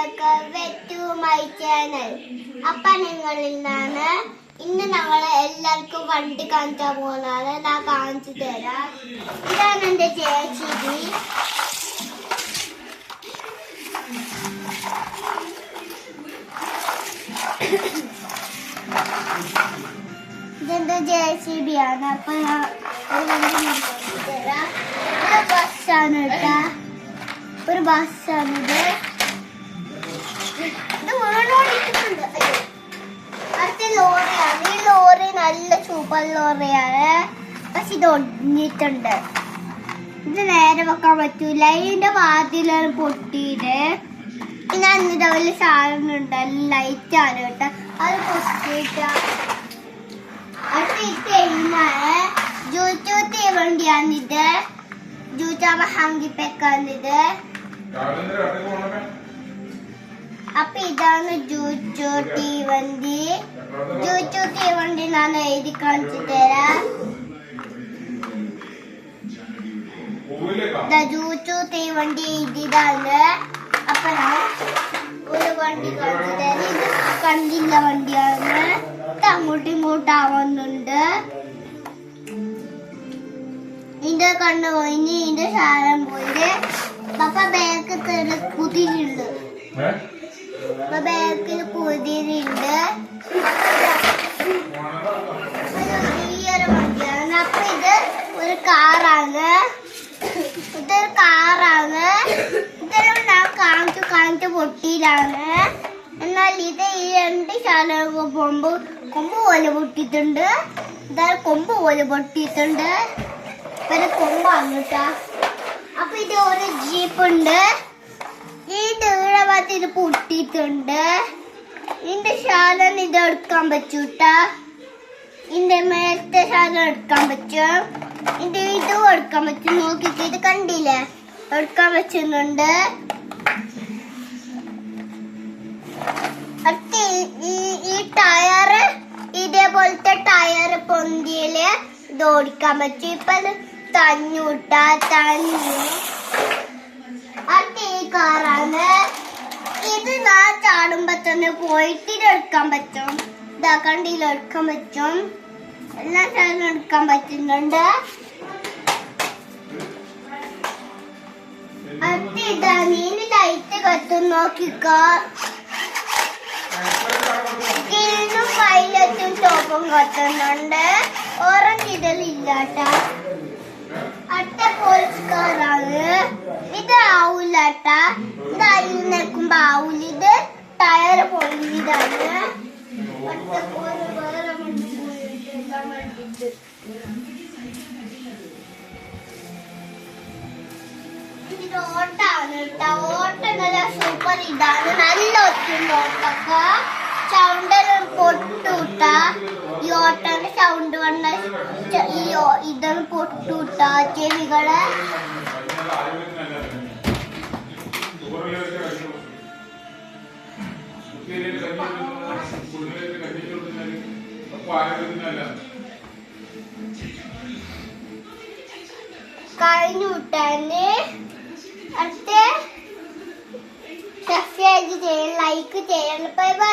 Welcome to my channel. അപ്പൊ നിങ്ങളിൽ നിന്നാണ് ഇന്ന് ഞങ്ങള് എല്ലാവർക്കും വണ്ടി കാണിച്ചാൻ പോകുന്നതാണ്. ഞാൻ കാണിച്ചു തരാം. ഇതാണ് എന്റെ JCB. ഇതെന്റെ JCB ആണ്. അപ്പൊ ഞാൻ ഒരു വണ്ടി കാണിച്ചു തരാം. ബസ്സാണ് കേട്ടാ, ഒരു ബസ്സാണിത്. അടുത്ത ലോറിയാണ്. ഈ ലോറി നല്ല സൂപ്പർ ലോറിയാണ്, പക്ഷെ ഇത് ഒടിഞ്ഞിട്ടുണ്ട്. ഇത് നേരെ വെക്കാൻ പറ്റൂല. ഇതിന്റെ വാതിലാണ് പൊട്ടിയത്. പിന്നെ എന്നിട്ട് വലിയ സാധനം ഉണ്ട്, ലൈറ്റ് ആണ് കേട്ടോ, അത് പൊട്ടിയിട്ട. അടുത്ത ഇതാണ് ജൂച്ചോ തീവണ്ടിയാണിത്. ജൂച്ചാ മഹാങ്കിപ്പേക്കാണിത്. അപ്പൊ ഇതാണ് ജൂച്ചോ തീവണ്ടി. ജൂച്ചോ തീവണ്ടി ഞാൻ എഴുതി കാണിച്ചു തരാം. ജൂച്ചോ തീവണ്ടി എഴുതിയതാണ്. അപ്പൊ ഞാൻ ഒരു വണ്ടി കാണിച്ചു തരാം. ഇത് കണ്ടില്ല വണ്ടിയാണ്. ഇത് അങ്ങോട്ടും ഇങ്ങോട്ടാവുന്നുണ്ട്. ഇതിന്റെ കണ്ണ് പോയിന്, ഇതിന്റെ സാധനം പോയിട്ട് പപ്പ ബാക്ക് കുതിരുണ്ട്. ബാക്കിൽ കുതിരുണ്ട്. വലിയൊരു വണ്ടിയാണ്. അപ്പൊ ഇത് ഒരു കാറാണ്. ഇതൊരു കാറാണ്. ഇതെല്ലാം ഞാൻ കാണിച്ചു പൊട്ടിയിലാണ്. എന്നാൽ ഇത് ഈ രണ്ട് ശാലകൾ പോകുമ്പോ കൊമ്പ് പോലെ പൊട്ടിയിട്ടുണ്ട്. ഇതാ കൊമ്പ് പോലെ പൊട്ടിയിട്ടുണ്ട്. ഒരു കൊമ്പാണ് കേട്ടാ. അപ്പൊ ഇത് ഒരു ജീപ്പ് ഉണ്ട്. ഈ ഭാഗത്ത് ഇത് പൊട്ടിയിട്ടുണ്ട്. ഇതിന്റെ ശാലം ഇത് എടുക്കാൻ പറ്റൂട്ടാ. ഇതിന്റെ മേലത്തെ ശാലം എടുക്കാൻ പറ്റും. ഇതിന്റെ ഇതും എടുക്കാൻ പറ്റും. നോക്കിട്ട് ഇത് കണ്ടില്ലേ, എടുക്കാൻ പറ്റുന്നുണ്ട്. അടുത്ത ഈ ടയറ്, ഇതേപോലത്തെ ടയറ് പൊന്തിയില് ഇത് ഓടിക്കാൻ പറ്റും. ഇപ്പൊ തഞ്ഞൂട്ടാ, തഞ്ഞു. അടുത്ത ഈ കാറാണ്. ഇത് ഞാൻ ചാടുമ്പോ തന്നെ പോയിട്ട് ഇത് എടുക്കാൻ പറ്റും. ഇതാ കണ്ടിയിൽ എടുക്കാൻ പറ്റും. എല്ലാ സാധനവും എടുക്കാൻ പറ്റുന്നുണ്ട്. അടുത്ത ഇതാ നീന് ലൈറ്റ് കത്തും, നോക്കിക്കോ. ഇതിനും പൈലറ്റും ടോപ്പും കത്തുന്നുണ്ട്. ഓറഞ്ച് ഇതിലില്ലാട്ടാ. അടുത്ത പോലീസ് കാറാണ്. ഇത് ആവൂലാട്ടാ. ഇത് അയിൽ നിൽക്കുമ്പോ ആവൂല. ഇത് ടയറ് പൊളിഞ്ഞതാണ്. ഇത് ഓട്ടാണ് കേട്ടാ. ഓട്ടം നല്ല സൂപ്പർ ഇതാണ്. നല്ല ഒറ്റുണ്ട് ഓട്ടൊക്കെ. സൗണ്ടെല്ലാം പൊട്ടൂട്ടാ. ഈ ഓട്ടന്റെ സൗണ്ട് വന്ന ഇതാണ് പൊട്ടൂട്ടാ ചെവികള്. കഴിഞ്ഞു വിട്ടാന്. അടുത്ത സബ്സ്ക്രൈബ് ചെയ്യണം, ലൈക്ക് ചെയ്യണം. Bye bye.